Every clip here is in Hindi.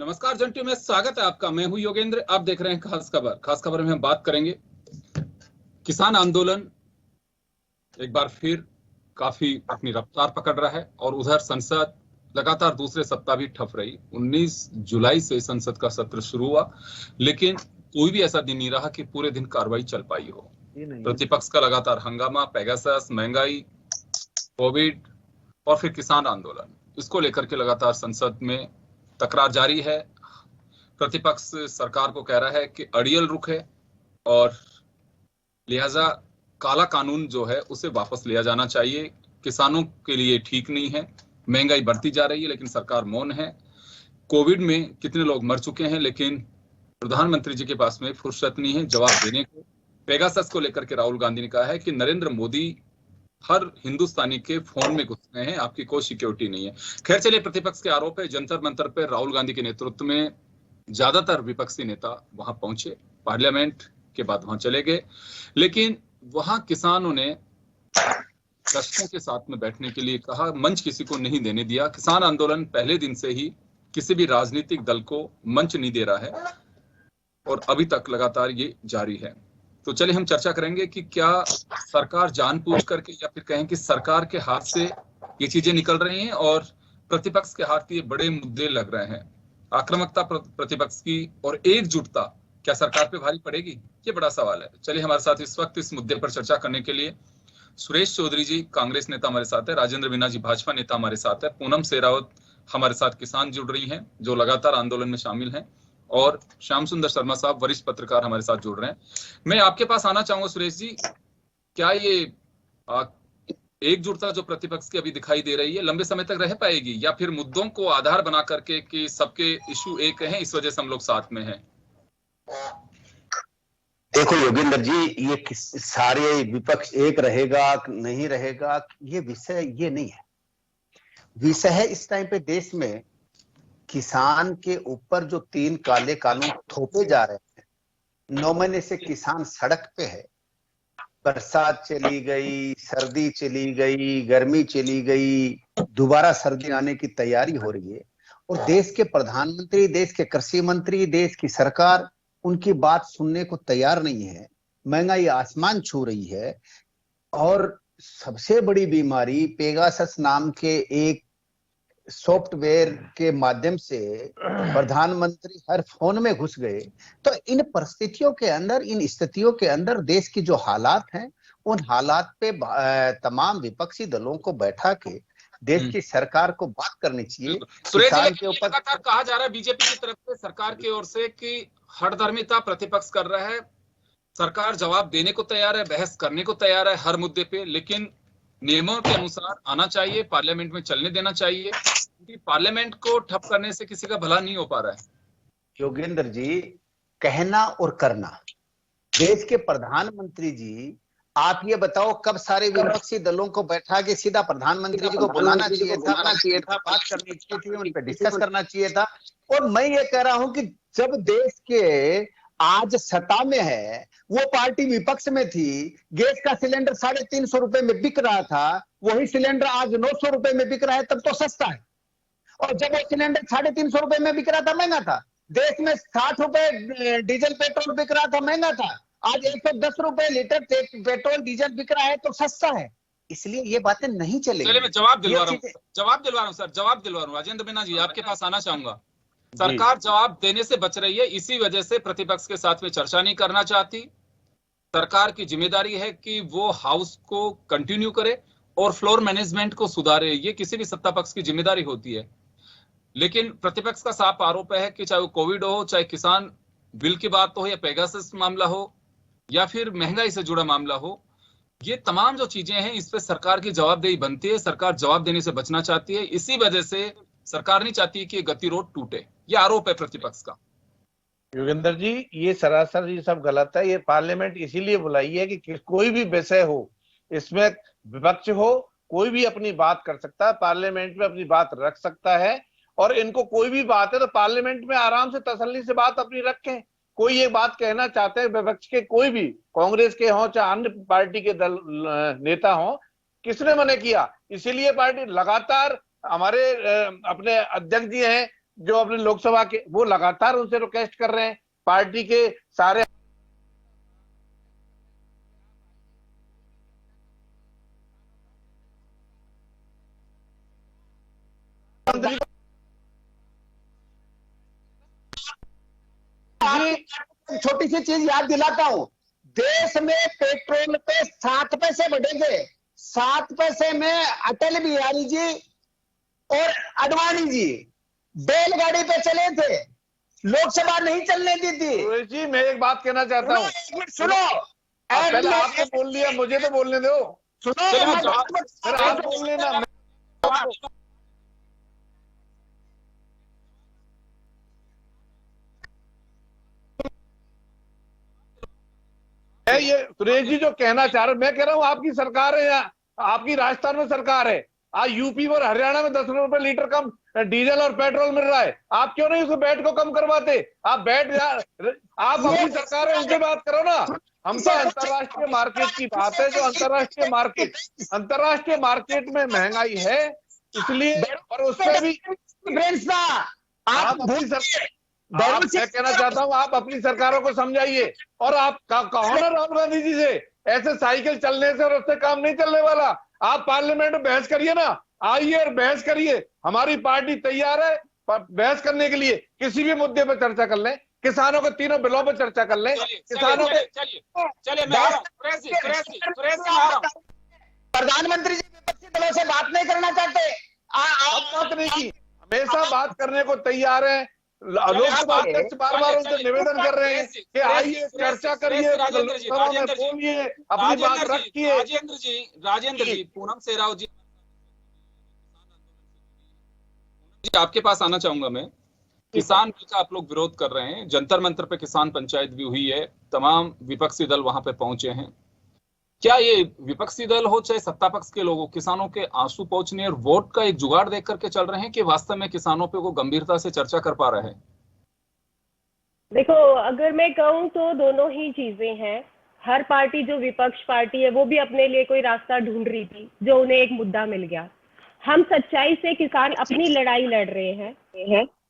नमस्कार जंटी में स्वागत है आपका। मैं हूं योगेंद्र, आप देख रहे हैं खास खबर। खास खबर में हम बात करेंगे किसान आंदोलन एक बार फिर काफी अपनी रफ्तार पकड़ रहा है और उधर संसद लगातार दूसरे सप्ताह भी ठप रही। 19 जुलाई से संसद का सत्र शुरू हुआ, लेकिन कोई भी ऐसा दिन नहीं रहा कि पूरे दिन कार्रवाई चल पाई हो। प्रतिपक्ष का लगातार हंगामा, पेगासस, महंगाई, कोविड और फिर किसान आंदोलन, इसको लेकर के लगातार संसद में तकरार जारी है। प्रतिपक्ष सरकार को कह रहा है कि अड़ियल रुख है और लिहाजा काला कानून जो है उसे वापस लिया जाना चाहिए, किसानों के लिए ठीक नहीं है। महंगाई बढ़ती जा रही है लेकिन सरकार मौन है। कोविड में कितने लोग मर चुके हैं लेकिन प्रधानमंत्री जी के पास में फुर्सत नहीं है जवाब देने को। पेगासस को लेकर के राहुल गांधी ने कहा है कि नरेंद्र मोदी हर हिंदुस्तानी के फोन में घुस गए हैं, आपकी कोई सिक्योरिटी नहीं है। खैर चलिए, प्रतिपक्ष के आरोप है। जंतर मंतर पर राहुल गांधी के नेतृत्व में ज्यादातर विपक्षी नेता वहां पहुंचे, पार्लियामेंट के बाद वहां चले गए, लेकिन वहां किसानों ने दर्शकों के साथ में बैठने के लिए कहा, मंच किसी को नहीं देने दिया। किसान आंदोलन पहले दिन से ही किसी भी राजनीतिक दल को मंच नहीं दे रहा है और अभी तक लगातार ये जारी है। तो चलिए हम चर्चा करेंगे कि क्या सरकार जानबूझ करके या फिर कहें कि सरकार के हाथ से ये चीजें निकल रही हैं और प्रतिपक्ष के हाथ ये बड़े मुद्दे लग रहे हैं। आक्रामकता प्रतिपक्ष की और एकजुटता क्या सरकार पे भारी पड़ेगी, ये बड़ा सवाल है। चलिए हमारे साथ इस वक्त इस मुद्दे पर चर्चा करने के लिए सुरेश चौधरी जी कांग्रेस नेता हमारे साथ है, राजेंद्र मीना जी भाजपा नेता हमारे साथ है, पूनम सेरावत हमारे साथ किसान जुड़ रही हैं जो लगातार आंदोलन में शामिल हैं, और श्याम सुंदर शर्मा साहब वरिष्ठ पत्रकार हमारे साथ जुड़ रहे हैं। मैं आपके पास आना चाहूंगा सुरेश जी, क्या ये एकजुटता जो प्रतिपक्ष की अभी दिखाई दे रही है लंबे समय तक रह पाएगी या फिर मुद्दों को आधार बना करके कि सबके इशू एक हैं इस वजह से हम लोग साथ में हैं? देखो योगेंद्र जी, ये सारे विपक्ष एक रहेगा नहीं रहेगा, ये विषय ये नहीं है। विषय है इस टाइम पे देश में किसान के ऊपर जो 3 काले कानून थोपे जा रहे हैं। 9 महीने से किसान सड़क पे है। बरसात चली गई, सर्दी चली गई, गर्मी चली गई, दोबारा सर्दी आने की तैयारी हो रही है और देश के प्रधानमंत्री, देश के कृषि मंत्री, देश की सरकार उनकी बात सुनने को तैयार नहीं है। महंगाई आसमान छू रही है और सबसे बड़ी बीमारी पेगासस नाम के एक सॉफ्टवेयर के माध्यम से प्रधानमंत्री हर फोन में घुस गए। तो इन परिस्थितियों के अंदर, इन स्थितियों के अंदर देश की जो हालात हैं उन हालात पे तमाम विपक्षी दलों को बैठा के देश की सरकार को बात करनी चाहिए। किसान के ऊपर लगातार कहा जा रहा है बीजेपी की तरफ से, सरकार की ओर से, कि हठधर्मिता प्रतिपक्ष कर रहा है। सरकार जवाब देने को तैयार है, बहस करने को तैयार है हर मुद्दे पे, लेकिन नियमों के अनुसार आना चाहिए, पार्लियामेंट में चलने देना चाहिए, क्योंकि पार्लियामेंट को ठप करने से किसी का भला नहीं हो पा रहा है। योगेंद्र जी, कहना और करना, देश के प्रधानमंत्री जी, आप ये बताओ कब सारे विपक्षी दलों को बैठा के सीधा प्रधानमंत्री जी को बुलाना चाहिए था, बात करनी चाहिए थी, उन पर डिस्कस करना चाहिए था। और मैं ये कह रहा हूं कि जब देश के आज सत्ता में है, वो पार्टी विपक्ष में थी, गैस का सिलेंडर 350 रुपए में बिक रहा था, वही सिलेंडर आज 900 रुपए में बिक रहा है, तब तो सस्ता है। और जब वो सिलेंडर 350 रुपए में बिक रहा था महंगा था। देश में 60 रुपए डीजल पेट्रोल बिक रहा था, महंगा था। आज 110 रुपए लीटर पेट्रोल डीजल बिक रहा है तो सस्ता है। इसलिए ये बातें नहीं चलेगी। चलिए मैं जवाब दिलवा रहा हूँ सर, जवाब दिलवा रहा हूँ। राजेंद्र मीना जी आपके पास आना चाहूंगा। सरकार जवाब देने से बच रही है, इसी वजह से प्रतिपक्ष के साथ में चर्चा नहीं करना चाहती। सरकार की जिम्मेदारी है कि वो हाउस को कंटिन्यू करे और फ्लोर मैनेजमेंट को सुधारे, ये किसी भी सत्ता पक्ष की जिम्मेदारी होती है। लेकिन प्रतिपक्ष का साफ आरोप है कि चाहे वो कोविड हो, चाहे किसान बिल की बात हो, या पेगासस मामला हो, या फिर महंगाई से जुड़ा मामला हो, ये तमाम जो चीजें हैं इस पे सरकार की जवाबदेही बनती है। सरकार जवाब देने से बचना चाहती है, इसी वजह से सरकार नहीं चाहती कि गतिरोध टूटे। ये आरोप है प्रतिपक्ष का। योगेंद्र जी, ये सरासर ये सब गलत है। ये पार्लियामेंट इसीलिए बुलाई है कि कोई भी विषय हो, इसमें विपक्ष हो, कोई भी अपनी बात कर सकता है, पार्लियामेंट में अपनी बात रख सकता है। और इनको कोई भी बात है तो पार्लियामेंट में आराम से तसल्ली से बात अपनी रखें। कोई ये बात कहना चाहते हैं विपक्ष के, कोई भी, कांग्रेस के हों चाहे अन्य पार्टी के दल नेता हों, किसने मना किया? इसीलिए पार्टी लगातार, हमारे अपने अध्यक्ष जी हैं जो अपने लोकसभा के, वो लगातार उनसे रिक्वेस्ट कर रहे हैं। पार्टी के सारे छोटी सी चीज याद दिलाता हूं, देश में पेट्रोल पे 7 पैसे बढ़े थे, 7 पैसे में अटल बिहारी जी और अडवाणी जी बैलगाड़ी पे चले थे, लोकसभा नहीं चलने दी थी। जी मैं एक बात कहना चाहता हूँ, सुनो, पहले आपने बोल लिया, मुझे तो बोलने दो। सुनो, फिर आप बोल लेना। ये सुरेश जी जो कहना चाह रहे, मैं कह रहा हूँ आपकी सरकार है, यहाँ आपकी राजस्थान में सरकार है, आज यूपी और हरियाणा में 10 रुपए लीटर कम डीजल और पेट्रोल मिल रहा है, आप क्यों नहीं उस बैट को कम करवाते? आप बैट, आप अपनी सरकार है, उनसे बात करो ना। हम तो अंतरराष्ट्रीय मार्केट की बात है, जो अंतरराष्ट्रीय मार्केट में महंगाई है, इसलिए, और उसमें भी आप अपनी सरकार, मैं कहना चाहता हूं आप अपनी सरकारों को समझाइए, और आप कहो ना राहुल गांधी जी से, ऐसे साइकिल चलने से और उससे काम नहीं चलने वाला। आप पार्लियामेंट में बहस करिए ना, आइए और बहस करिए, हमारी पार्टी तैयार है बहस करने के लिए, किसी भी मुद्दे पर चर्चा कर लें, किसानों के तीनों बिलों पर चर्चा कर लें, किसानों के। प्रधानमंत्री जी विपक्षी दलों से बात नहीं करना चाहते, बात नहीं की, हमेशा बात करने को तैयार है। लोकसभा अध्यक्ष बार बार उनसे निवेदन कर रहे हैं कि आइए चर्चा करिए, लोकसभा में बोलिए, अपनी बात रखिए। राजेंद्र जी, पूनम सेहराव जी, आपके पास आना चाहूंगा मैं। किसान बिल का आप लोग विरोध कर रहे हैं, जंतर मंतर पे किसान पंचायत भी हुई है, तमाम विपक्षी दल वहां पे पहुंचे हैं। क्या ये विपक्षी दल हो चाहे सत्ता पक्ष के लोगों, किसानों के आंसू पहुंचने और वोट का एक जुगाड़ देख करके चल रहे हैं कि वास्तव में किसानों पे वो गंभीरता से चर्चा कर पा रहे हैं? देखो, अगर मैं कहूँ तो दोनों ही चीजें हैं। हर पार्टी, जो विपक्ष पार्टी है, वो भी अपने लिए कोई रास्ता ढूंढ रही थी, जो उन्हें एक मुद्दा मिल गया। हम सच्चाई से किसान अपनी लड़ाई लड़ रहे हैं,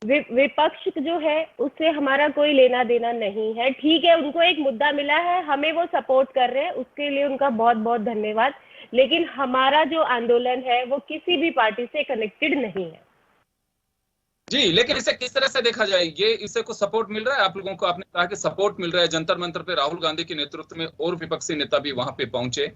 विपक्ष जो है उससे हमारा कोई लेना देना नहीं है। ठीक है, उनको एक मुद्दा मिला है, हमें वो सपोर्ट कर रहे हैं, उसके लिए उनका बहुत बहुत धन्यवाद। लेकिन हमारा जो आंदोलन है वो किसी भी पार्टी से कनेक्टेड नहीं है। जी, लेकिन इसे किस तरह से देखा जाए? ये इससे को सपोर्ट मिल रहा है आप लोगों को? आपने कहा कि सपोर्ट मिल रहा है, जंतर मंतर पे राहुल गांधी के नेतृत्व में और विपक्षी नेता भी वहां पे पहुंचे,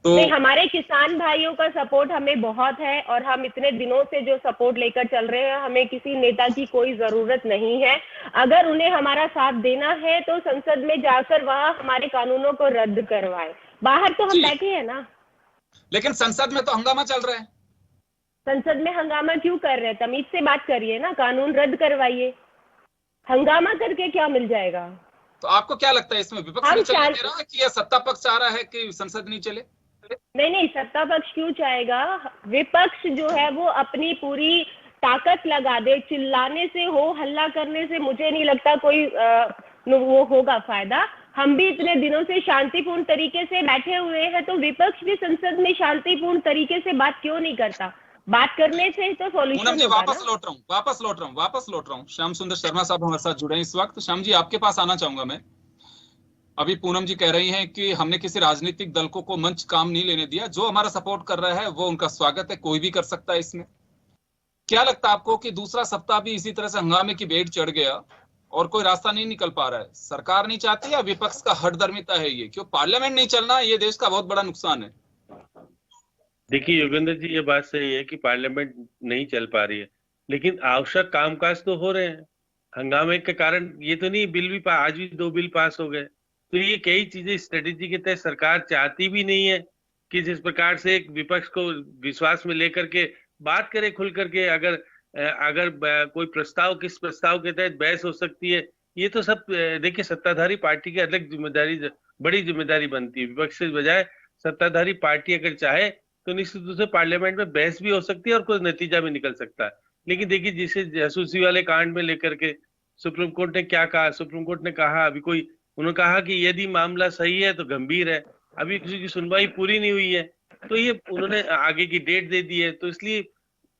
तो नहीं, हमारे किसान भाइयों का सपोर्ट हमें बहुत है, और हम इतने दिनों से जो सपोर्ट लेकर चल रहे हैं, हमें किसी नेता की कोई जरूरत नहीं है। अगर उन्हें हमारा साथ देना है तो संसद में जाकर वहां हमारे कानूनों को रद्द करवाएं। बाहर तो हम बैठे हैं ना। लेकिन संसद में तो हंगामा चल रहा है। संसद में हंगामा क्यों कर रहे हैं? तमीज से बात करिए ना, कानून रद्द करवाइए। हंगामा करके क्या मिल जाएगा? तो आपको क्या लगता है, इसमें विपक्ष नहीं चलने दे रहा है कि सत्ता पक्ष चाह रहा है कि संसद नहीं चले? नहीं, सत्ता पक्ष क्यों चाहेगा? विपक्ष जो है वो अपनी पूरी ताकत लगा दे, चिल्लाने से हो, हल्ला करने से मुझे नहीं लगता कोई वो होगा फायदा। हम भी इतने दिनों से शांतिपूर्ण तरीके से बैठे हुए हैं, तो विपक्ष भी संसद में शांतिपूर्ण तरीके से बात क्यों नहीं करता? बात करने से तो सॉल्यूशन होगा ना। वापस लौट रहा हूँ। श्याम सुंदर शर्मा साहब हमारे साथ जुड़े हैं इस वक्त। श्याम जी, आपके पास आना चाहूंगा मैं। अभी पूनम जी कह रही हैं कि हमने किसी राजनीतिक दल को मंच काम नहीं लेने दिया, जो हमारा सपोर्ट कर रहा है वो उनका स्वागत है, कोई भी कर सकता है इसमें। क्या लगता है आपको कि दूसरा सप्ताह भी इसी तरह से हंगामे की बेड़ चढ़ गया और कोई रास्ता नहीं निकल पा रहा है? सरकार नहीं चाहती या विपक्ष का हठधर्मिता है ये? क्यों पार्लियामेंट नहीं चलना, ये देश का बहुत बड़ा नुकसान है। देखिए योगेंद्र जी, ये बात सही है कि पार्लियामेंट नहीं चल पा रही है, लेकिन आवश्यक कामकाज तो हो रहे हैं। हंगामे के कारण ये तो नहीं, बिल भी आज भी 2 बिल पास हो गए। तो ये कई चीजें स्ट्रेटेजी के तहत सरकार चाहती भी नहीं है कि जिस प्रकार से एक विपक्ष को विश्वास में लेकर के बात करे खुल करके, अगर कोई प्रस्ताव, किस प्रस्ताव के तहत बहस हो सकती है, ये तो सब देखिए सत्ताधारी पार्टी की अलग जिम्मेदारी, बड़ी जिम्मेदारी बनती है। विपक्ष के बजाय सत्ताधारी पार्टी अगर चाहे तो निश्चित रूप से पार्लियामेंट में बहस भी हो सकती है और कोई नतीजा भी निकल सकता है। लेकिन देखिए, जिसे जासूसी वाले कांड में लेकर के सुप्रीम कोर्ट ने क्या कहा, सुप्रीम कोर्ट ने कहा उन्होंने कहा कि यदि मामला सही है तो गंभीर है, अभी किसी की सुनवाई पूरी नहीं हुई है, तो ये उन्होंने आगे की डेट दे दी है। तो इसलिए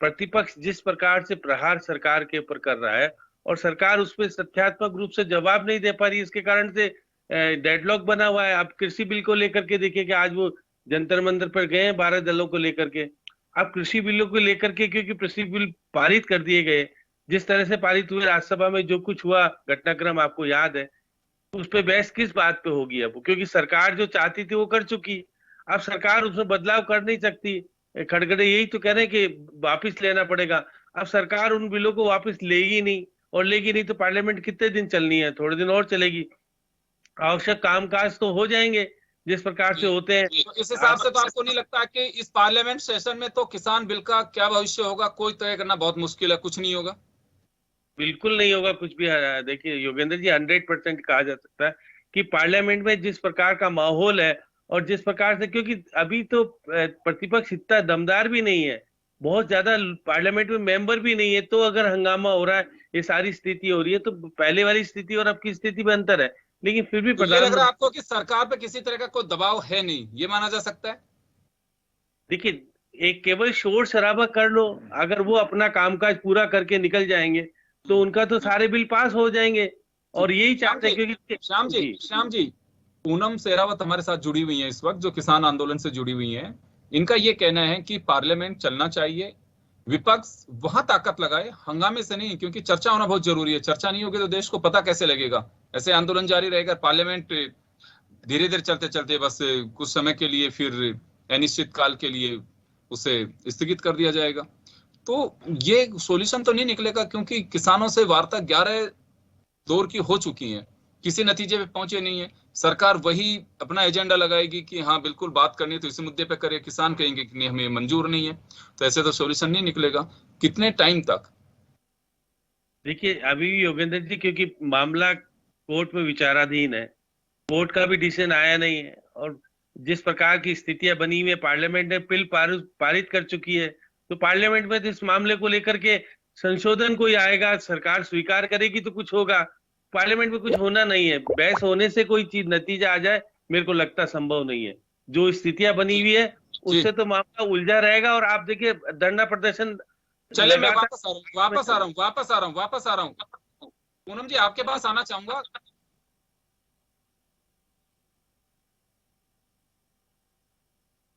प्रतिपक्ष जिस प्रकार से प्रहार सरकार के ऊपर कर रहा है और सरकार उस पर तथ्यात्मक रूप से जवाब नहीं दे पा रही, इसके कारण से डेडलॉक बना हुआ है। आप कृषि बिल को लेकर के देखिए कि आज वो जंतर मंतर पर गए हैं 12 दलों को लेकर के। अब कृषि बिलों को लेकर के, क्योंकि कृषि बिल पारित कर दिए गए, जिस तरह से पारित हुए राज्यसभा में जो कुछ हुआ घटनाक्रम आपको याद है, उस पर बहस किस बात पे होगी अब, क्योंकि सरकार जो चाहती थी वो कर चुकी। अब सरकार उसमें बदलाव कर नहीं सकती। खड़गड़े यही तो कह रहे हैं कि वापिस लेना पड़ेगा। अब सरकार उन बिलों को वापस लेगी नहीं, और लेगी नहीं तो पार्लियामेंट कितने दिन चलनी है? थोड़े दिन और चलेगी। आवश्यक कामकाज तो हो जाएंगे जिस प्रकार से होते हैं। तो इस हिसाब से तो आपको नहीं लगता कि इस पार्लियामेंट सेशन में तो किसान बिल का क्या भविष्य होगा, कोई तय करना बहुत मुश्किल है, कुछ नहीं होगा? बिल्कुल नहीं होगा कुछ भी। देखिए योगेंद्र जी, 100% कहा जा सकता है कि पार्लियामेंट में जिस प्रकार का माहौल है और जिस प्रकार से, क्योंकि अभी तो प्रतिपक्ष इतना दमदार भी नहीं है, बहुत ज्यादा पार्लियामेंट में मेंबर भी नहीं है, तो अगर हंगामा हो रहा है, ये सारी स्थिति हो रही है, तो पहले वाली स्थिति और अब की स्थिति में अंतर है। लेकिन फिर भी तो ये लग रहा है आपको कि सरकार पे किसी तरह का कोई दबाव है नहीं, ये माना जा सकता है? देखिए, एक केवल शोर शराबा कर लो, अगर वो अपना कामकाज पूरा करके निकल जाएंगे तो उनका तो सारे बिल पास हो जाएंगे। और यही चाहते हैं, क्योंकि श्याम जी, पूनम सेहरावत हमारे साथ जुड़ी हुई है इस वक्त, जो किसान आंदोलन से जुड़ी हुई है। इनका ये कहना है कि पार्लियामेंट चलना चाहिए, विपक्ष वहां ताकत लगाए, हंगामे से नहीं, क्योंकि चर्चा होना बहुत जरूरी है। चर्चा नहीं होगी तो देश को पता कैसे लगेगा? ऐसे आंदोलन जारी रहेगा, पार्लियामेंट धीरे धीरे चलते चलते बस कुछ समय के लिए फिर अनिश्चित काल के लिए उसे स्थगित कर दिया जाएगा। तो ये सॉल्यूशन तो नहीं निकलेगा, क्योंकि किसानों से वार्ता 11 दौर की हो चुकी है, किसी नतीजे पे पहुंचे नहीं है। सरकार वही अपना एजेंडा लगाएगी कि हाँ बिल्कुल बात करनी है तो इसी मुद्दे पे करे, किसान कहेंगे कि नहीं हमें मंजूर नहीं है, तो ऐसे तो सॉल्यूशन नहीं निकलेगा। कितने टाइम तक? देखिए अभी भी योगेंद्र जी, क्योंकि मामला कोर्ट में विचाराधीन है, कोर्ट का भी डिसीजन आया नहीं है, और जिस प्रकार की स्थितियां बनी हुई है, पार्लियामेंट ने बिल पारित कर चुकी है, तो पार्लियामेंट में तो इस मामले को लेकर के संशोधन कोई आएगा, सरकार स्वीकार करेगी तो कुछ होगा। पार्लियामेंट में कुछ होना नहीं है, बहस होने से कोई चीज नतीजा आ जाए मेरे को लगता संभव नहीं है। जो स्थितियां बनी हुई है उससे तो मामला उलझा रहेगा। और आप देखिए धरना प्रदर्शन, चले मैं वापस आ रहा हूँ। पूनम जी आपके पास आना चाहूंगा।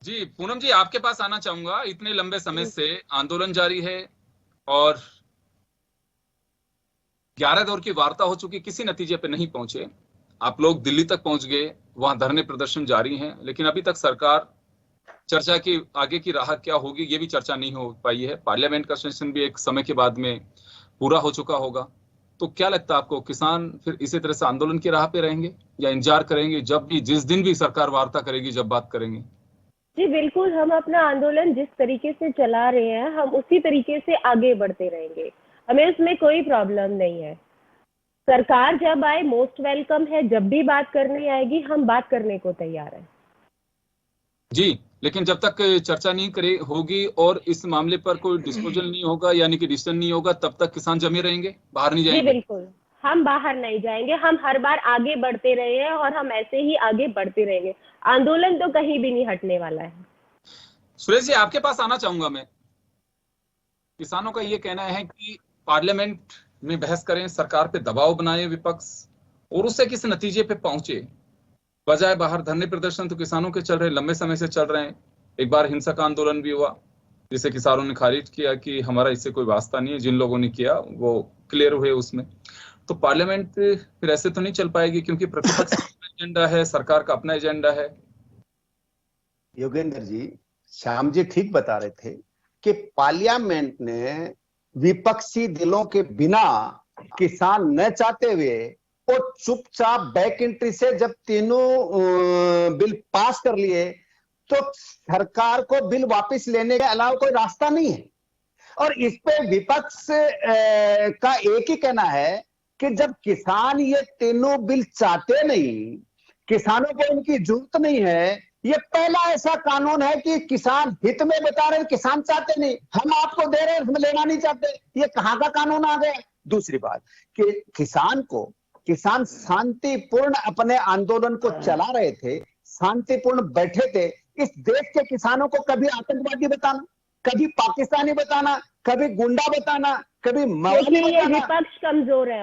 जी पूनम जी आपके पास आना चाहूंगा। इतने लंबे समय से आंदोलन जारी है और 11 दौर की वार्ता हो चुकी, किसी नतीजे पे नहीं पहुंचे। आप लोग दिल्ली तक पहुंच गए, वहां धरने प्रदर्शन जारी हैं, लेकिन अभी तक सरकार चर्चा की आगे की राह क्या होगी ये भी चर्चा नहीं हो पाई है। पार्लियामेंट का सेशन भी एक समय के बाद में पूरा हो चुका होगा। तो क्या लगता है आपको, किसान फिर इसी तरह से आंदोलन की राह पे रहेंगे या इंतजार करेंगे, जब भी जिस दिन भी सरकार वार्ता करेगी जब बात करेंगे? जी बिल्कुल, हम अपना आंदोलन जिस तरीके से चला रहे हैं हम उसी तरीके से आगे बढ़ते रहेंगे, हमें उसमें कोई प्रॉब्लम नहीं है। सरकार जब आए मोस्ट वेलकम है, जब भी बात करने आएगी हम बात करने को तैयार हैं। जी, लेकिन जब तक चर्चा नहीं करे होगी और इस मामले पर कोई डिस्पोजल नहीं होगा, यानी कि डिसीजन नहीं होगा, तब तक किसान जमे रहेंगे, बाहर नहीं जाएंगे? जी बिल्कुल, हम बाहर नहीं जाएंगे, हम हर बार आगे बढ़ते रहे हैं और हम ऐसे ही आगे बढ़ते रहेंगे। आंदोलन तो कहीं भी नहीं हटने वाला है। सुरेश जी आपके पास आना चाहूंगा मैं। किसानों का ये कहना है कि पार्लियामेंट में बहस करें, सरकार पे दबाव बनाए विपक्ष, और उससे किस नतीजे पे पहुंचे, बजाय बाहर धरने प्रदर्शन तो किसानों के चल रहे, लंबे समय से चल रहे हैं। एक बार हिंसक आंदोलन भी हुआ जिसे किसानों ने खारिज किया कि हमारा इससे कोई वास्ता नहीं है, जिन लोगों ने किया वो क्लियर हुए उसमें। तो पार्लियामेंट फिर ऐसे तो नहीं चल पाएगी, क्योंकि प्रतिपक्ष का एजेंडा है, सरकार का अपना एजेंडा है। योगेंद्र जी, श्याम जी ठीक बता रहे थे कि पार्लियामेंट ने विपक्षी दलों के बिना, किसान न चाहते हुए, वो चुपचाप बैक एंट्री से जब तीनों बिल पास कर लिए तो सरकार को बिल वापस लेने के अलावा कोई रास्ता नहीं है। और इस पे विपक्ष का एक ही कहना है कि जब किसान ये तीनों बिल चाहते नहीं, किसानों को इनकी जरूरत नहीं है, ये पहला ऐसा कानून है कि किसान हित में बता रहे किसान चाहते नहीं, हम आपको दे रहे हैं, हम लेना नहीं चाहते, ये कहां का कानून आ गया? दूसरी बात कि किसान शांतिपूर्ण अपने आंदोलन को चला रहे थे, शांतिपूर्ण बैठे थे। इस देश के किसानों को कभी आतंकवादी बताना, कभी पाकिस्तानी बताना, कभी गुंडा बताना, कभी मवाली क्योंकि ये बताना। विपक्ष कमजोर है,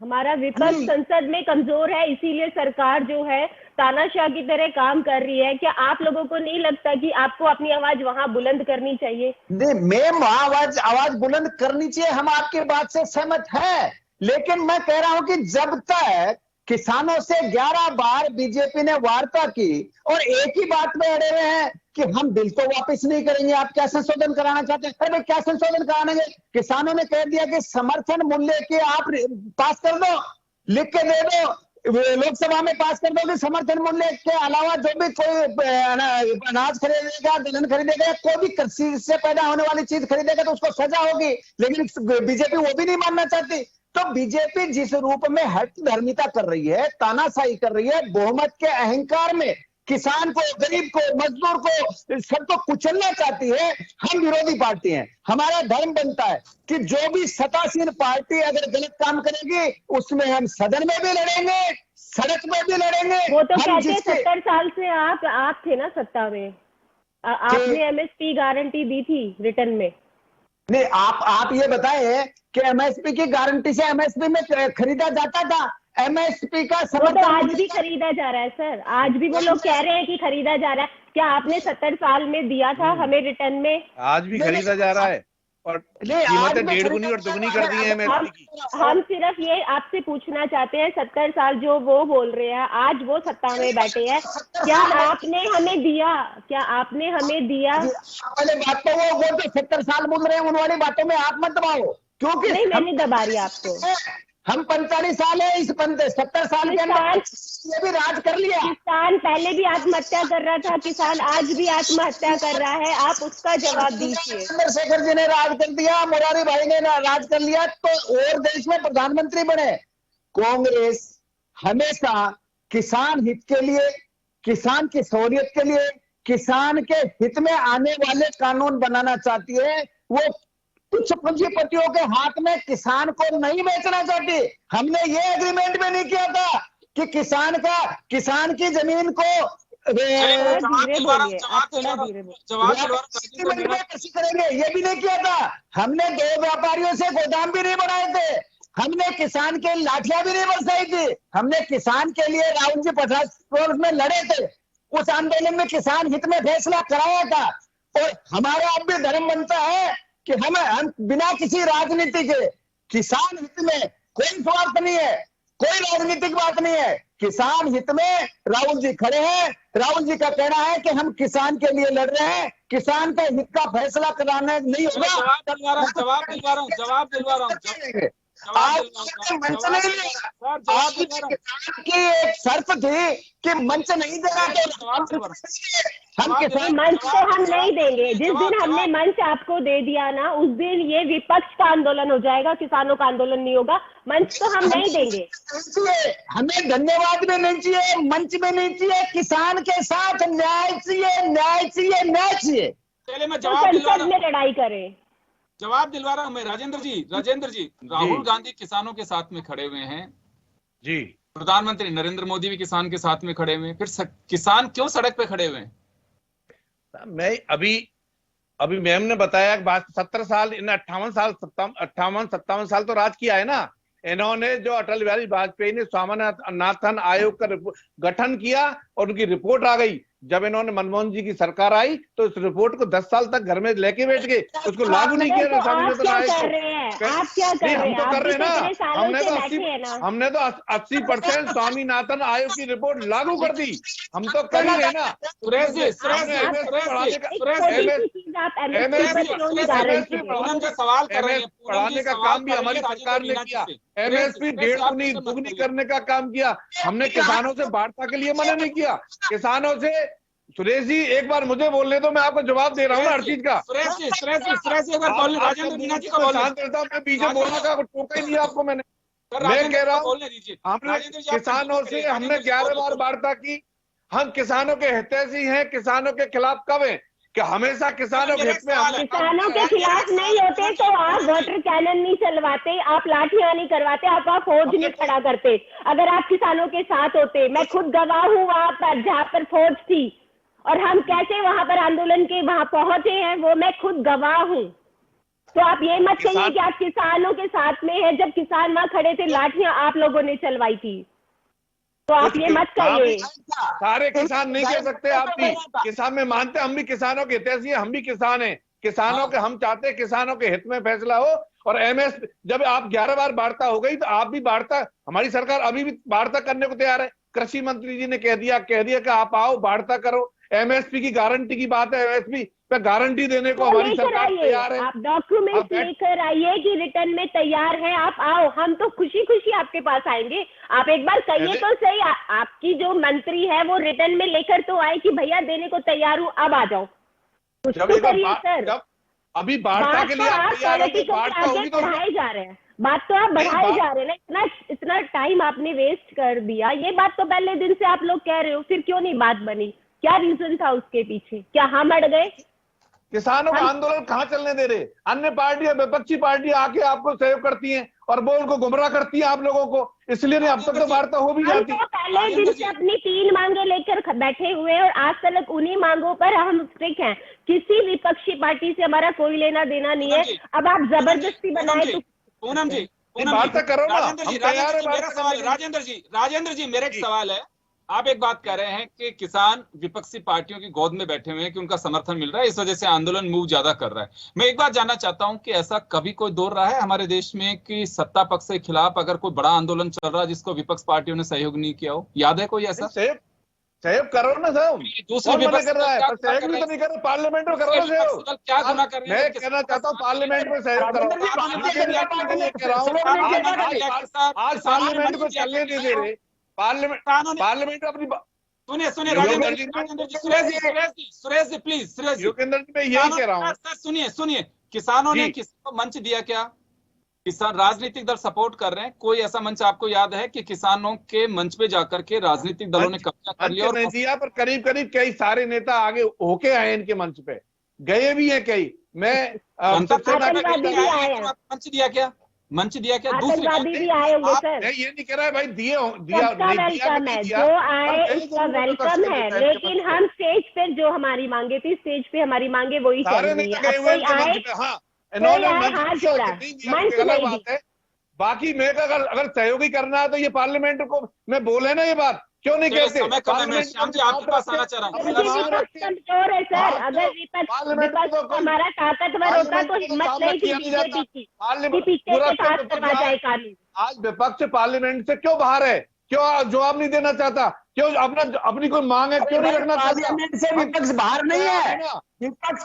हमारा विपक्ष संसद में कमजोर है, इसीलिए सरकार जो है तानाशाह की तरह काम कर रही है। क्या आप लोगों को नहीं लगता कि आपको अपनी आवाज वहां बुलंद करनी चाहिए? नहीं, मैं आवाज बुलंद करनी चाहिए, हम आपकी बात से सहमत है, लेकिन मैं कह रहा हूं कि जब तक किसानों से 11 बार बीजेपी ने वार्ता की और एक ही बात में अड़े हुए हैं कि हम बिल तो वापस नहीं करेंगे, आप क्या संशोधन कराना चाहते हैं? अरे क्या संशोधन कराएंगे? किसानों ने कह दिया कि समर्थन मूल्य के आप पास कर दो, लिख के दे दो, लोकसभा में पास कर दो कि समर्थन मूल्य के अलावा जो भी कोई अनाज खरीदेगा, दलहन खरीदेगा, कोई भी कृषि से पैदा होने वाली चीज खरीदेगा तो उसको सजा होगी, लेकिन बीजेपी वो भी नहीं मानना चाहती। तो बीजेपी जिस रूप में हट धर्मिता कर रही है, तानाशाही कर रही है, बहुमत के अहंकार में किसान को, गरीब को, मजदूर को, सबको कुचलना चाहती है। हम विरोधी पार्टी हैं, हमारा धर्म बनता है कि जो भी सत्तासीन पार्टी अगर गलत काम करेगी उसमें हम सदन में भी लड़ेंगे, सड़क में भी लड़ेंगे। वो तो कहते हैं 70 साल से आप थे ना सत्ता में, आपने एमएसपी गारंटी दी थी रिटर्न में। नहीं, आप ये बताएं कि एमएसपी की गारंटी से एमएसपी में खरीदा जाता था? एमएसपी का वो तो आज भी खरीदा जा रहा है सर, आज भी वो लोग कह रहे हैं कि खरीदा जा रहा है। क्या आपने 70 साल में दिया था हमें रिटर्न में? आज भी खरीदा जा रहा है और कीमतें 1.5 गुनी और 2 गुनी कर दी है एमएसपी की। हम सिर्फ ये आपसे पूछना चाहते हैं, 70 साल जो वो बोल रहे हैं, आज वो सत्ता में बैठे हैं, क्या आपने हमें दिया? क्या आपने हमें दिया? वाले बात तो वो तो 70 साल बोल रहे हैं, उन वाली बातों में आप मत दबाओ, क्योंकि नहीं, मैं नहीं दबा रही आपको। हम 45 साल है, इस 70 साल के अंदर ये भी राज कर लिया। किसान पहले भी आत्महत्या कर रहा था, किसान आज भी आत्महत्या कर रहा है, आप उसका जवाब दीजिए। चंद्रशेखर जी ने राज कर दिया, मुरारी भाई ने राज कर लिया, तो और देश में प्रधानमंत्री बने। कांग्रेस हमेशा किसान हित के लिए, किसान की सहूलियत के लिए, किसान के हित में आने वाले कानून बनाना चाहती है। वो कुछ पूंजीपतियों के हाथ में किसान को नहीं बेचना चाहती। हमने ये एग्रीमेंट में नहीं किया था कि किसान की जमीन को कैसे करेंगे, ये भी नहीं किया था। हमने 2 व्यापारियों से गोदाम भी नहीं बनाए थे, हमने किसान के लाठियां भी नहीं बरसाई थी, हमने किसान के लिए राहुल जी 50 में लड़े थे, उस आंदोलन में किसान हित में फैसला कराया था। और हमारा अब भी धर्म बनता है कि हम बिना किसी राजनीति के किसान हित में, कोई स्वार्थ नहीं है, कोई राजनीतिक बात नहीं है, किसान हित में राहुल जी खड़े हैं। राहुल जी का कहना है कि हम किसान के लिए लड़ रहे हैं, किसान का हित का फैसला कराना नहीं होगा। जवाब दिलवा रहा हूँ। मंच नहीं लिया, आपकी एक शर्त थी कि मंच नहीं देना, तो हम किसान मंच तो हम नहीं देंगे। जिस दिन हमने मंच आपको दे दिया ना, उस दिन ये विपक्ष का आंदोलन हो जाएगा, किसानों का आंदोलन नहीं होगा। मंच तो हम नहीं देंगे। हमें धन्यवाद भी नहीं चाहिए, मंच में नहीं चाहिए, किसान के साथ न्याय चाहिए, न्याय चाहिए, न्याय चाहिए। चलिए मैं संसद में लड़ाई करें। जवाब दिलवा रहा हूं मैं। राजेंद्र जी, राहुल गांधी किसानों के साथ में खड़े हुए हैं जी, प्रधानमंत्री नरेंद्र मोदी भी किसान के साथ में खड़े हुए हैं, फिर किसान क्यों सड़क पे खड़े हुए हैं? मैं अभी मैम ने बताया कि 70 साल, इन 58 साल तो राज किया है ना इन्होंने। जो अटल बिहारी वाजपेयी ने स्वामीनाथन आयोग का गठन किया और उनकी रिपोर्ट आ गई, जब इन्होंने मनमोहन जी की सरकार आई तो इस रिपोर्ट को 10 साल तक घर में लेके बैठ गए, उसको लागू नहीं किया। आप क्या कर रहे हैं? हम तो कर रहे हैं ना, हमने तो 80% स्वामीनाथन आयोग की रिपोर्ट लागू कर दी, हम तो कर ही रहे ना। पढ़ाने का काम भी हमारी सरकार ने किया, एमएसपी 1.5 दुगनी करने का काम किया हमने। किसानों से वार्ता के लिए मना नहीं किया। किसानों से, सुरेश जी एक बार मुझे बोलने दो, मैं आपको जवाब दे रहा हूँ हर चीज का। मैं बीच बोलने का टोका ही नहीं आपको। मैं कह रहा हूँ हमने किसानों से 11 बार वार्ता की। हम किसानों के हितैषी हैं, किसानों के खिलाफ कब है कि हमेशा किसानों के हित में। किसानों के खिलाफ नहीं होते तो आप वाटर कैनन नहीं चलवाते, आप लाठियां नहीं करवाते, आप फौज नहीं खड़ा करते। अगर आप किसानों के साथ होते, मैं खुद गवाह हूँ वहां पर जहाँ पर फौज थी, और हम कैसे वहां पर आंदोलन के वहां पहुंचे हैं वो मैं खुद गवाह हूँ। तो आप ये मत कहिए कि आप किसानों के साथ में है, जब किसान वहां खड़े थे लाठियां आप लोगों ने चलवाई थी, तो आप ये मत कहिए। सारे किसान नहीं कह सकते, आप भी किसान में मानते, हम भी किसानों के हितैषी हैं, हम भी किसान हैं, किसानों के हम चाहते हैं किसानों के हित में फैसला हो। और एमएसपी जब आप 11 बार वार्ता हो गई तो आप भी वार्ता, हमारी सरकार अभी भी वार्ता करने को तैयार है। कृषि मंत्री जी ने कह दिया कि आप आओ वार्ता करो, एमएसपी की गारंटी की बात है, एमएसपी पे गारंटी देने को हमारी सरकार तैयार है। आप डॉक्यूमेंट लेकर आइए कि रिटर्न में तैयार है, आप आओ, हम तो खुशी खुशी आपके पास आएंगे। आप एक बार कहिए तो सही, आपकी जो मंत्री है वो रिटर्न में लेकर तो आए कि भैया देने को तैयार हूँ, अब आ जाओ, कुछ तो करिए सर। अभी वार्ता के लिए आप तैयार होंगे, वार्ता होगी तो बढ़ाए जा रहे हैं, बात तो आप बढ़ाए जा रहे हैं ना। इतना टाइम आपने वेस्ट कर दिया, ये बात तो पहले दिन से आप लोग कह रहे हो, फिर क्यों नहीं बात बनी? क्या रीजन था उसके पीछे? क्या हम अड़ गए? किसानों का आंदोलन कहाँ चलने दे रहे? अन्य पार्टियां, विपक्षी पार्टियां आके आपको सहयोग करती हैं और वो उनको गुमराह करती है आप लोगों को, इसलिए नहीं अब तक तो वार्ता हो भी जाती। तो पहले दिन से अपनी 3 मांगे लेकर बैठे हुए हैं और आज तक उन्हीं मांगों पर हम स्टिक हैं। किसी विपक्षी पार्टी से हमारा कोई लेना देना नहीं है। अब आप जबरदस्ती बनाए तो पूनम जी वार्ता करो ना, राजेंद्र जी मेरा एक सवाल है। आप एक बात कह रहे हैं कि किसान विपक्षी पार्टियों की गोद में बैठे हुए हैं कि उनका समर्थन मिल रहा है, इस वजह से आंदोलन मूव ज्यादा कर रहा है। मैं एक बात जानना चाहता हूं कि ऐसा कभी कोई दौर रहा है हमारे देश में कि सत्ता पक्ष के खिलाफ अगर कोई बड़ा आंदोलन चल रहा है जिसको विपक्ष पार्टियों ने सहयोग नहीं किया हो? याद है कोई ऐसा? सहयोग करो ना साहब, दूसरे विपक्ष कर रहा है, पर सहयोग भी तो नहीं कर रहे। पार्लियामेंट में करो सहयोग, क्या गुना कर रहे हैं? मैं कहना चाहता हूँ पार्लियामेंट में सहयोग करो। आज पार्लियामेंट को चलने नहीं दे रहे, पार्लियामेंट अपनी सुनिए राजेंद्र जी, सुरेश जी प्लीज, सुरेश जी, योगेंद्र जी मैं यही कह रहा हूँ। सुनिए किसानों ने किसी को मंच दिया क्या? किसान राजनीतिक दल सपोर्ट कर रहे हैं, कोई ऐसा मंच आपको याद है कि किसानों के मंच पे जाकर के राजनीतिक दलों ने कब्जा कर लिया? और नहीं दिया, पर करीब करीब कई सारे नेता आगे होके आए इनके मंच पे, गए भी हैं कई। मैं मंच दिया क्या? मंच दिया क्या? दूसरी भी आए होंगे सर, ये नहीं कह रहा है भाई दिया वेलकम है, जो आए उसका वेलकम है, लेकिन हम स्टेज पे जो हमारी मांगे थी, स्टेज पे हमारी मांगे वही चल रही है। कोई आए हाथ जोड़ा, मंच नहीं दी। बाकी मैं अगर सहयोगी करना है तो ये पार्लियामेंट को मैं बोले ना ये बात क्यों नहीं कहते? श्याम जी आपके पास आना चाह रहा हूँ। कमजोर है सर, अगर विपक्ष हमारा ताकतवर होता तो हिम्मत नहीं थी बीजेपी की पीछे से पास करवा जाए कानून। आज विपक्ष पार्लियामेंट से क्यों बाहर है? क्यों जवाब नहीं देना चाहता? क्यों अपनी कोई मांग है क्यों नहीं रखना चाहता? पार्लियामेंट से विपक्ष बाहर नहीं है। विपक्ष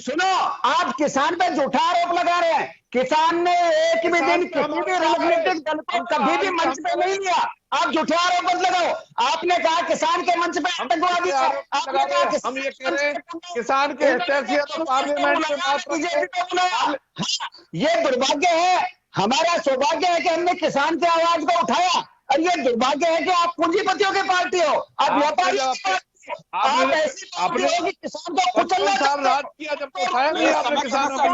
सुनो, आप किसान पे झूठा आरोप लगा रहे हैं। किसान ने एक भी दिन किसी भी राजनीतिक दल को कभी भी मंच पे नहीं लिया। आप झूठे आरोप मत लगाओ। आपने कहा किसान के मंच पे आतंकवादी, आपने कहा हम ये कह रहे हैं किसान के हितैषी तो पार्लियामेंट में बात। ये दुर्भाग्य है, हमारा सौभाग्य है कि हमने किसान की आवाज को उठाया, और ये दुर्भाग्य है कि आप पूंजीपतियों की पार्टी हो, आप व्यापारी, आप ऐसी पार्टी हो कि किसान को कुचलना राज किया जब उठाया नहीं आपने किसानों की।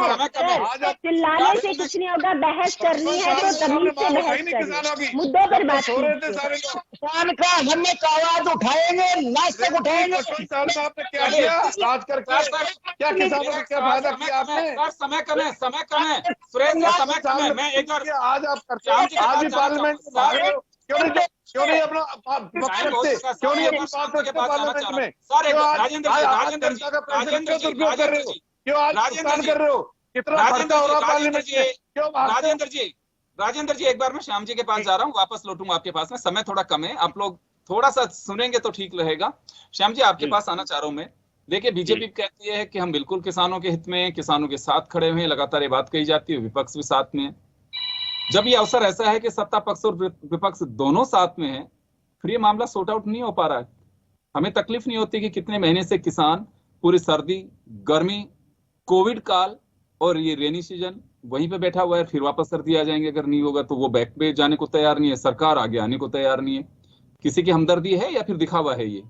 चिल्लाने से कुछ नहीं होगा, बहस करनी है तो तमीज से बहस करें, मुद्दों पर बात कीजिए। किसान का हम एक आवाज उठाएंगे, लास्ट तक उठाएंगे। आपने क्या किया आज करके? क्या किसानों को क्या फायदा किया आपने? समय कम है, समय कम है सुरेश जी, समय कम है। मैं एक बार आज आप करते हैं, आज भी पार्लियामेंट में क्यों नहीं अपना क्यों नहीं अपनी बात रखते पार्लियामेंट में? क्यों आज भुगतान कर रहे हो? कितना खर्चा हो रहा पार्लियामेंट में? क्यों? राजेंद्र जी एक बार मैं श्याम जी के पास जा रहा हूँ, वापस लौटूंगा आपके पास में। समय थोड़ा कम है, आप लोग थोड़ा सा सुनेंगे तो ठीक रहेगा। श्याम जी आपके पास आना चाह रहा हूँ मैं। देखिए बीजेपी कहती है कि हम बिल्कुल किसानों के हित में, किसानों के साथ खड़े हुए हैं, लगातार ये बात कही जाती है, विपक्ष भी साथ में है। जब ये अवसर ऐसा है कि सत्ता पक्ष और विपक्ष दोनों साथ में है, फिर ये मामला सॉर्ट आउट नहीं हो पा रहा है। हमें तकलीफ नहीं होती कि कितने महीने से किसान पूरी सर्दी, गर्मी, कोविड काल और ये रेनी सीजन वहीं पे बैठा हुआ है, फिर वापस सर्दी आ जाएंगे अगर नहीं होगा तो। वो बैक पे जाने को तैयार नहीं है, सरकार आगे आने को तैयार नहीं है। किसी की हमदर्दी है या फिर दिखावा है ये?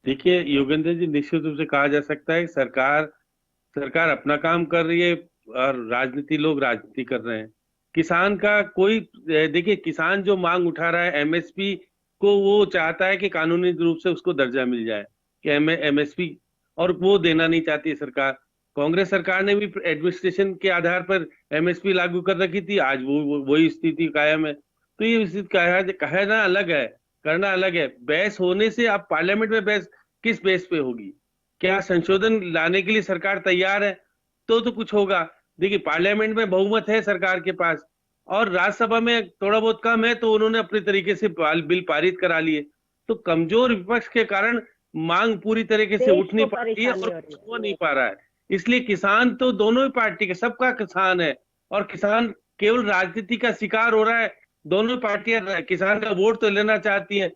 देखिए योगेंद्र जी, निश्चित रूप से कहा जा सकता है कि सरकार अपना काम कर रही है और राजनीति लोग राजनीति कर रहे हैं। किसान का कोई, देखिए किसान जो मांग उठा रहा है एमएसपी को, वो चाहता है कि कानूनी रूप से उसको दर्जा मिल जाए कि एमएसपी, और वो देना नहीं चाहती सरकार। कांग्रेस सरकार ने भी एडमिनिस्ट्रेशन के आधार पर एमएसपी लागू कर रखी थी, आज वही स्थिति कायम है। तो ये स्थिति कहना अलग है, करना अलग है। बहस होने से अब पार्लियामेंट में बहस किस बेस पे होगी? क्या संशोधन लाने के लिए सरकार तैयार है तो कुछ होगा। देखिए, पार्लियामेंट में बहुमत है सरकार के पास, और राज्यसभा में थोड़ा बहुत कम है, तो उन्होंने अपने तरीके से बिल पारित करा लिए। तो कमजोर विपक्ष के कारण मांग पूरी तरीके से उठ नहीं पा रही है और हो नहीं पा रहा है। इसलिए किसान तो दोनों ही पार्टी के, सबका किसान है, और किसान केवल राजनीति का शिकार हो रहा है। दोनों पार्टियां किसान का वोट तो लेना चाहती है,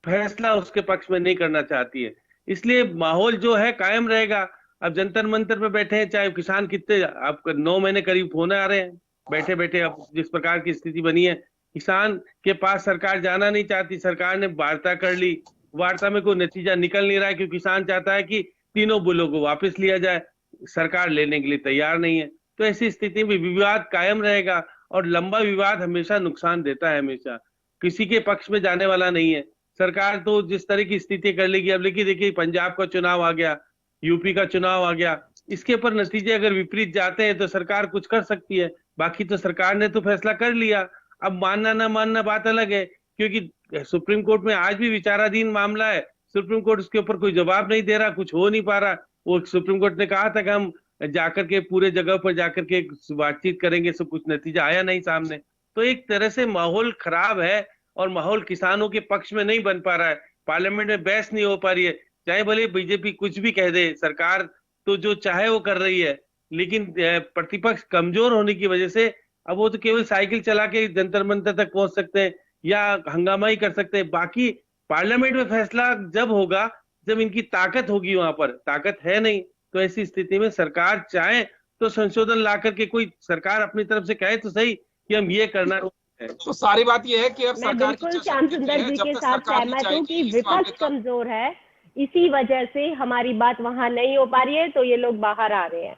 फैसला उसके पक्ष में नहीं करना चाहती है। इसलिए माहौल जो है कायम रहेगा। अब जंतर मंतर पे बैठे हैं, चाहे किसान कितने, अब 9 महीने करीब होने आ रहे हैं बैठे बैठे। अब जिस प्रकार की स्थिति बनी है, किसान के पास सरकार जाना नहीं चाहती। सरकार ने वार्ता कर ली, वार्ता में कोई नतीजा निकल नहीं रहा है, क्योंकि किसान चाहता है कि तीनों बिलों को वापस लिया जाए, सरकार लेने के लिए तैयार नहीं है। तो ऐसी स्थिति में विवाद कायम रहेगा, और लंबा विवाद हमेशा नुकसान देता है, हमेशा किसी के पक्ष में जाने वाला नहीं है। सरकार तो जिस तरह की स्थिति कर लेगी। अब लेकिन देखिए, पंजाब का चुनाव आ गया, यूपी का चुनाव आ गया, इसके ऊपर नतीजे अगर विपरीत जाते हैं तो सरकार कुछ कर सकती है। बाकी तो सरकार ने तो फैसला कर लिया, अब मानना ना मानना बात अलग है, क्योंकि सुप्रीम कोर्ट में आज भी विचाराधीन मामला है। सुप्रीम कोर्ट उसके ऊपर कोई जवाब नहीं दे रहा, कुछ हो नहीं पा रहा। वो सुप्रीम कोर्ट ने कहा था कि हम जाकर के पूरे जगह पर जाकर के बातचीत करेंगे, सब कुछ नतीजा आया नहीं सामने। तो एक तरह से माहौल खराब है, और माहौल किसानों के पक्ष में नहीं बन पा रहा है। पार्लियामेंट में बहस नहीं हो पा रही है, चाहे भले बीजेपी कुछ भी कह दे, सरकार तो जो चाहे वो कर रही है, लेकिन प्रतिपक्ष कमजोर होने की वजह से अब वो तो केवल साइकिल चला के जंतर मंतर तक पहुंच सकते हैं या हंगामा ही कर सकते हैं। बाकी पार्लियामेंट में फैसला जब होगा जब इनकी ताकत होगी, वहां पर ताकत है नहीं। तो ऐसी स्थिति में सरकार चाहे तो संशोधन ला करके, कोई सरकार अपनी तरफ से कहे तो सही कि हम ये करना है। तो सारी बात यह है कि अब मैं बिल्कुल श्याम सुंदर जी के साथ सहमत हूँ कि विपक्ष कमजोर है, इसी वजह से हमारी बात वहां नहीं हो पा रही है, तो ये लोग बाहर आ रहे हैं।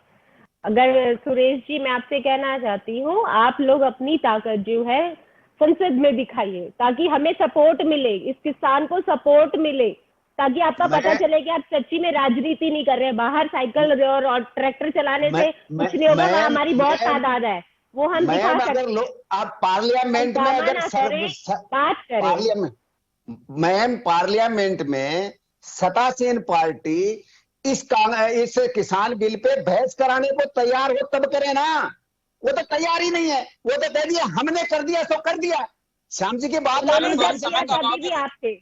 अगर सुरेश जी, मैं आपसे कहना चाहती हूँ, आप लोग अपनी ताकत जो है संसद में दिखाइए, ताकि हमें सपोर्ट मिले, इस किसान को सपोर्ट मिले, ताकि आपका पता चले कि आप सच्ची में राजनीति नहीं कर रहे हैं। बाहर साइकिल और ट्रैक्टर चलाने से कुछ नहीं होगा, हमारी बहुत तादाद है, वो हम दिखा सकते हैं। आप पार्लियामेंट में अगर बात करें, मैम, पार्लियामेंट में सत्तासीन पार्टी इस किसान बिल पे बहस कराने को तैयार हो तब करे ना। वो तो तैयार ही नहीं है, वो तो कह दिया हमने कर दिया सो कर दिया। श्याम जी की बात भी आपसे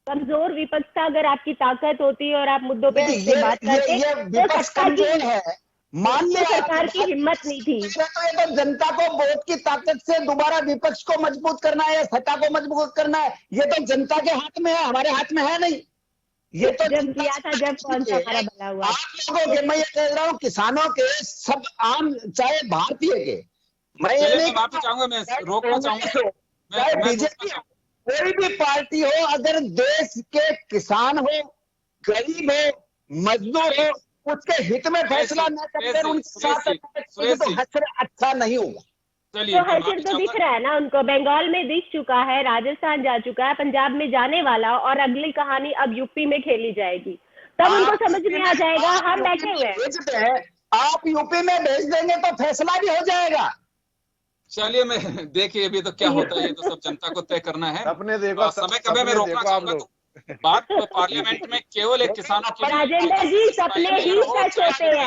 कमजोर विपक्ष था, अगर आपकी ताकत होती और आप मुद्दों पे बात करते तो कमजोर है, मान लिया। सरकार की हिम्मत नहीं थी। तो ये तो जनता को वोट की ताकत से दोबारा विपक्ष को मजबूत करना है, सत्ता को मजबूत करना है, ये तो जनता के हाथ में है, हमारे हाथ में है नहीं। ये तो जब किया था, जब कौन सा हमारा भला हुआ। आप लोगों के, मैं ये कह रहा हूँ, किसानों के, सब आम, चाहे भारतीय के, मैं ये नहीं चाहूंगा, मैं रोकना चाहूंगा, चाहे बीजेपी कोई भी पार्टी हो, अगर देश के किसान हो, गरीब हो, मजदूर हो, उसके हित में फैसला न करते उनके साथ तो हश्र अच्छा नहीं होगा। तो हश्र तो दिख रहा है ना उनको, बंगाल में दिख चुका है, राजस्थान जा चुका है, पंजाब में जाने वाला, और अगली कहानी अब यूपी में खेली जाएगी, तब उनको समझ में आ जाएगा। हम बैठे हुए हैं, आप यूपी में भेज देंगे तो फैसला भी हो जाएगा। चलिए, मैं देखिए अभी तो क्या होता है, ये तो सब जनता को तय करना है। अपने देखो, समय कभी मैं रोकना चाहूंगा, तो बात तो पार्लियामेंट में केवल एक किसानों के राजेंद्र जी, सपने ही सच होते हैं।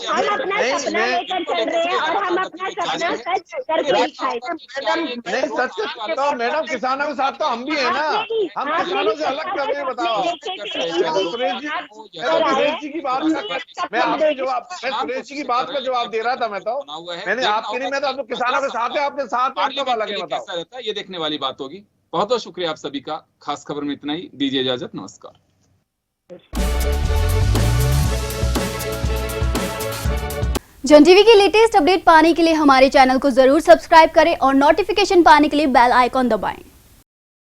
हम अपना सपना लेकर चल रहे हैं और हम अपना सपना सच करके दिखाएंगे। नहीं, सच तो मैडम, किसानों के साथ तो हम भी है ना, हम किसानों से अलग कर रहे हैं। बताओ सुरेश जी की बात, मैं आपके जवाब, मैं सुरेश जी की बात का जवाब दे रहा था। मैं तो मैंने आपके नहीं, मैं तो आप किसानों के साथ है, आपके साथ अलग है। बताओ, ये देखने वाली बात होगी। बहुत बहुत शुक्रिया आप सभी का। खास खबर में इतना ही, दीजिए इजाजत, नमस्कार। जन टीवी की लेटेस्ट अपडेट पाने के लिए हमारे चैनल को जरूर सब्सक्राइब करें और नोटिफिकेशन पाने के लिए बेल आइकॉन दबाएं।